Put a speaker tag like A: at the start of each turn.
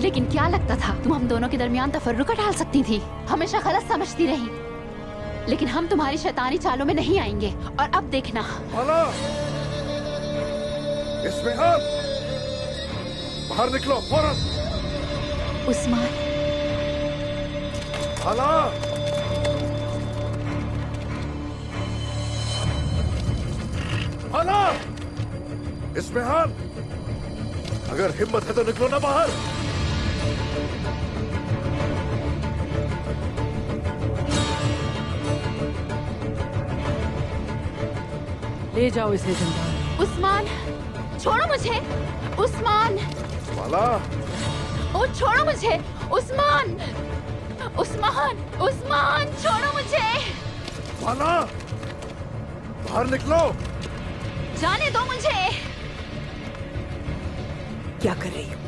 A: लेकिन क्या लगता था तुम हम दोनों के दरमियान तफर्रुका डाल सकती थी? हमेशा गलत समझती रही, लेकिन हम तुम्हारी शैतानी चालों में नहीं आएंगे। और अब देखना।
B: इस्मिहान, बाहर निकलो फौरन।
A: उस्मान।
B: हाला, हाला, इस्मिहान, अगर हिम्मत है तो निकलो ना बाहर।
C: ले जाओ इसे जिंदा।
A: उस्मान, छोड़ो मुझे। उस्मान,
B: वाला,
A: ओ छोड़ो मुझे। उस्मान, उस्मान, उस्मान, छोड़ो मुझे।
B: वाला, बाहर निकलो।
A: जाने दो मुझे।
C: क्या कर रही हो?